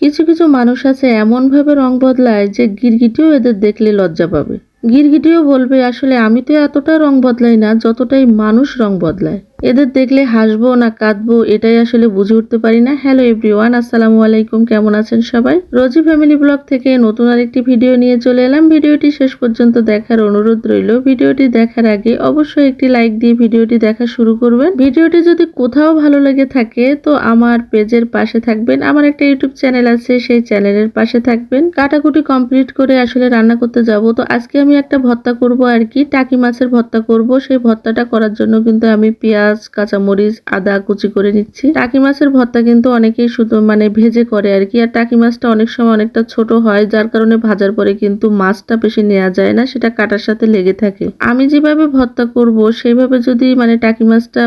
কিছু কিছু মানুষ আছে এমনভাবে রং বদলায় যে গিরগিটিও এদের দেখলে লজ্জা পাবে। গিরগিটিও বলবে আসলে আমি তো এতটা রং বদলাই না যতটাই মানুষ রং বদলায়। এদের দেখলে হাসবো না কাঁদবো এটাই আসলে বুঝে উঠতে পারি না। হ্যালো এভরিওয়ান, আসসালামু আলাইকুম, কেমন আছেন সবাই? রোজি ফ্যামিলি ব্লগ থেকে নতুন আরেকটি ভিডিও নিয়ে চলে এলাম। ভিডিওটি শেষ পর্যন্ত দেখার অনুরোধ রইল। ভিডিওটি দেখার আগে অবশ্যই একটি লাইক দিয়ে ভিডিওটি দেখা শুরু করবেন। ভিডিওটি যদি কোথাও ভালো লেগে থাকে তো আমার পেজের পাশে থাকবেন। আমার একটা ইউটিউব চ্যানেল আছে, সেই চ্যানেলের পাশে থাকবেন। কাটাকুটি কমপ্লিট করে আসলে রান্না করতে যাব। তো আজকে আমি একটা ভর্তা করব আর কি, টাকি মাছের ভর্তা করব। সেই ভর্তাটা করার জন্য কিন্তু আমি পেঁয়াজ, কাঁচামরিচ, আদা কুচি করে নিচ্ছি। টাকি মাছের ভর্তা কিন্তু অনেকেই শুধু ভেজে করে আর কি। আর টাকি মাছটা অনেক সময় অনেকটা ছোট হয়, যার কারণে ভাজার পরে কিন্তু মাছটা বেশি নেওয়া যায় না, সেটা কাটার সাথে লেগে থাকে। আমি যেভাবে ভর্তা করব সেইভাবে যদি টাকি মাছটা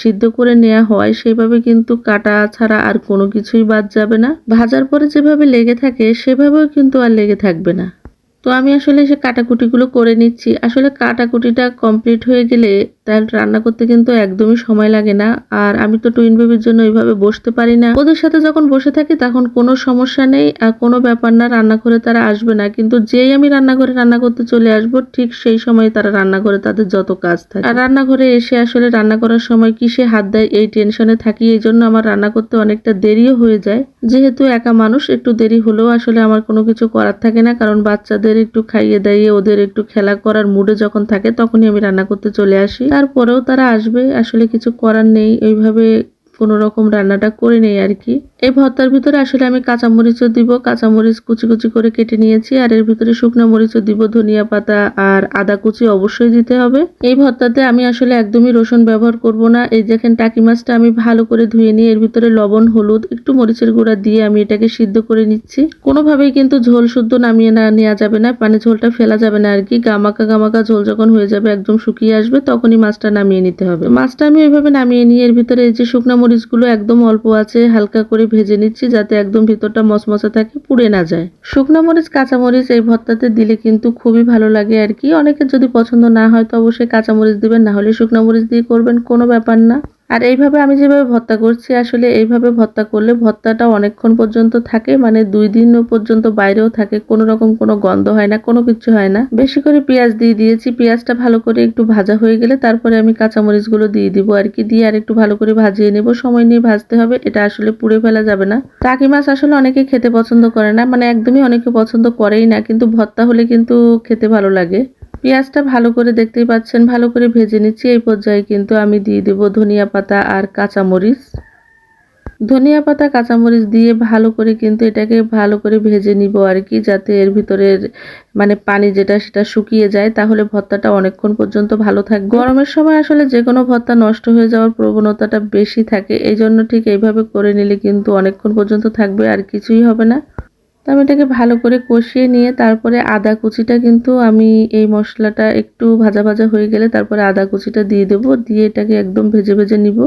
সিদ্ধ করে নেওয়া হয়, সেইভাবে কিন্তু কাটা ছাড়া আর কোনো কিছুই বাদ যাবে না। ভাজার পরে যেভাবে লেগে থাকে সেভাবেও কিন্তু আর লেগে থাকবে না। তো আমি আসলে সে কাটাকুটিগুলো করে নিচ্ছি। আসলে কাটাকুটিটা কমপ্লিট হয়ে গেলে তাহলে রান্না করতে কিন্তু একদমই সময় লাগে না। আর আমি তো টুইন বেবির জন্য ওইভাবে বসতে পারি না। ওদের সাথে যখন বসে থাকি তখন কোনো সমস্যা নেই, আর কোনো ব্যাপার না, রান্নাঘরে তারা আসবে না। কিন্তু যেই আমি রান্নাঘরে রান্না করতে চলে আসব ঠিক সেই সময় তারা রান্নাঘরে তাদের যত কাজ থাকে। আর রান্নাঘরে এসে আসলে রান্না করার সময় কিসে হাত দেয় এই টেনশনে থাকি। এই জন্য আমার রান্না করতে অনেকটা দেরিও হয়ে যায়। যেহেতু একা মানুষ, একটু দেরি হলেও আসলে আমার কোনো কিছু করার থাকে না, কারণ বাচ্চাদের একটু খাইয়ে দাইয়ে ওদের একটু খেলা করার মুডে যখন থাকে তখনই আমি রান্না করতে চলে আসি। তারপরেও তারা আসবে, আসলে কিছু করার নেই, ওইভাবে কোনো রকম রান্নাটা করে নেই আর কি। এই ভর্তার ভিতরে আসলে আমি কাঁচামরিচও দিব, কাঁচামরিচ কুচি কুচি করে কেটে নিয়েছি। আর এর ভিতরে শুকনো মরিচও দিব, ধনিয়া পাতা আর আদা কুচি অবশ্যই দিতে হবে। এই ভর্তাতে আমি আসলে একদমই রসুন ব্যবহার করব না। এই দেখেন টাকি মাছটা আমি ভালো করে ধুয়ে নিয়ে এর ভিতরে লবণ, হলুদ, একটু মরিচের গুঁড়া দিয়ে আমি এটাকে সিদ্ধ করে নিচ্ছি। কোনোভাবেই কিন্তু ঝোল শুদ্ধ নামিয়ে নেওয়া যাবে না, ঝোলটা ফেলা যাবে না আর কি। গামাকা গামাকা ঝোল যখন হয়ে যাবে, একদম শুকিয়ে আসবে, তখনই মাছটা নামিয়ে নিতে হবে। মাছটা আমি ওইভাবে নামিয়ে নিয়ে এর ভিতরে এই যে শুকনো মরিচগুলো একদম অল্প আছে হালকা করে ভেজে নিচ্ছি, যাতে একদম ভিতরটা মচমচে থাকে, পুড়ে না যায়। শুকনো মরিচ, কাঁচামরিচ এই ভর্তাতে দিলে কিন্তু খুবই ভালো লাগে আর কি। অনেকের যদি পছন্দ না হয় তো অবশ্যই কাঁচামরিচ দিবেন, না হলে শুকনো মরিচ দিয়ে করবেন, কোনো ব্যাপার না। আর এইভাবে আমি যেভাবে ভর্তা করছি, আসলে এইভাবে ভর্তা করলে ভর্তাটা অনেকক্ষণ পর্যন্ত থাকে, 2 দিন পর্যন্ত বাইরেও থাকে, কোনো রকম কোনো গন্ধ হয় না, কোনো কিছু হয় না। বেশি করে পেঁয়াজ দিয়ে দিয়েছি। পেঁয়াজটা ভালো করে একটু ভাজা হয়ে গেলে তারপরে আমি কাঁচামরিচগুলো দিয়ে দিব আর কি। দিয়ে আর একটু ভালো করে ভাজিয়ে নেব, সময় নিয়ে ভাজতে হবে, এটা আসলে পুড়ে ফেলা যাবে না। টাকি মাছ আসলে অনেকে খেতে পছন্দ করে না, একদমই অনেকে পছন্দ করেই না, কিন্তু ভর্তা হলে কিন্তু খেতে ভালো লাগে। পেঁয়াজটা ভালো করে দেখতেই পাচ্ছেন ভালো করে ভেজে নিচ্ছি। এই পর্যায়ে কিন্তু আমি দিয়ে দেব ধনিয়া পাতা আর কাঁচামরিচ। ধনিয়া পাতা কাঁচামরিচ দিয়ে ভালো করে কিন্তু এটাকে ভালো করে ভেজে নিব আর কি, যাতে এর ভিতরের পানি যেটা সেটা শুকিয়ে যায়, তাহলে ভর্তাটা অনেকক্ষণ পর্যন্ত ভালো থাকবে। গরমের সময় আসলে যে কোনো ভর্তা নষ্ট হয়ে যাওয়ার প্রবণতাটা বেশি থাকে, এই জন্য ঠিক এইভাবে করে নিলে কিন্তু অনেকক্ষণ পর্যন্ত থাকবে, আর কিছুই হবে না। তো আমি এটাকে ভালো করে কষিয়ে নিয়ে তারপরে আদা কুচিটা কিন্তু আমি এই মশলাটা একটু ভাজা ভাজা হয়ে গেলে তারপরে আদা কুচিটা দিয়ে দেবো, দিয়ে এটাকে একদম ভেজে ভেজে নিব।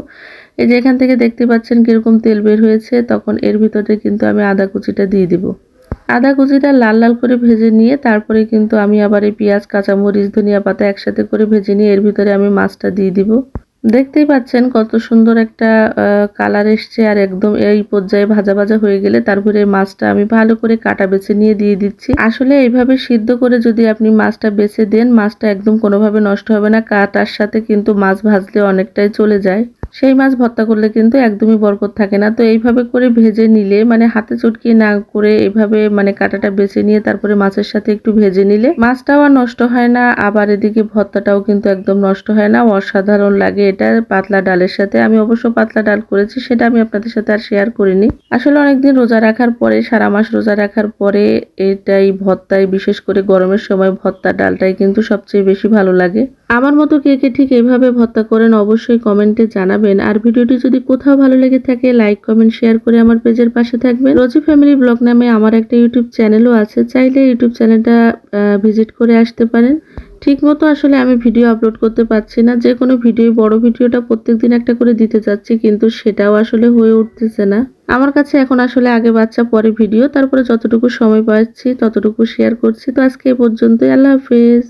এই যে এখান থেকে দেখতে পাচ্ছেন কিরকম তেল বের হয়েছে, তখন এর ভিতরে কিন্তু আমি আদা কুচিটা দিয়ে দিব। আদা কুচিটা লাল লাল করে ভেজে নিয়ে তারপরে কিন্তু আমি আবার এই পেঁয়াজ, কাঁচামরিচ, ধনিয়া পাতা একসাথে করে ভেজে নিয়ে এর ভিতরে আমি মাছটা দিয়ে দিব। দেখতেই পাচ্ছেন কত সুন্দর একটা কালার এসছে। আর একদম এই পর্যায়ে ভাজা ভাজা হয়ে গেলে তারপরে মাছটা আমি ভালো করে কাটা বেছে নিয়ে দিয়ে দিচ্ছি। আসলে এইভাবে সিদ্ধ করে যদি আপনি মাছটা বেছে দেন, মাছটা একদম কোনোভাবে নষ্ট হবে না। কাটার সাথে কিন্তু মাছ ভাজলে অনেকটাই চলে যায়, সেই মাছ ভর্তা করলে কিন্তু একদমই বরকত থাকে না। তো এইভাবে করে ভেজে নিলে হাতে চটকিয়ে না করে এইভাবে কাঁটাটা বেছে নিয়ে তারপরে মাছের সাথে একটু ভেজে নিলে মাছটাও আর নষ্ট হয় না, আবার এদিকে ভর্তাটাও কিন্তু একদম নষ্ট হয় না। অসাধারণ লাগে এটা পাতলা ডালের সাথে। আমি অবশ্য পাতলা ডাল করেছি, সেটা আমি আপনাদের সাথে আর শেয়ার করিনি। আসলে অনেকদিন রোজা রাখার পরে, সারা মাস রোজা রাখার পরে এটাই ভর্তাই, বিশেষ করে গরমের সময় ভর্তা ডালটাই কিন্তু সবচেয়ে বেশি ভালো লাগে। আমার মতো কে কে ঠিক এইভাবে ভর্তা করেন অবশ্যই কমেন্টে জানাবেন। আর ভিডিওটি যদি কোথাও ভালো লেগে থাকে লাইক, কমেন্ট, শেয়ার করে আমার পেজের পাশে থাকবেন। রোজি ফ্যামিলি ব্লগ নামে আমার একটা ইউটিউব চ্যানেলও আছে, চাইলে ইউটিউব চ্যানেলটা ভিজিট করে আসতে পারেন। ঠিক মতো আসলে আমি ভিডিও আপলোড করতে পারছি না, যে কোনো ভিডিও, বড় ভিডিওটা প্রত্যেকদিন একটা করে দিতে যাচ্ছি, কিন্তু সেটাও আসলে হয়ে উঠতেছে না আমার কাছে। এখন আসলে আগে বাচ্চা পরে ভিডিও, তারপরে যতটুকু সময় পাচ্ছি ততটুকু শেয়ার করছি। তো আজকে এই পর্যন্তই, আল্লাহ হাফেজ।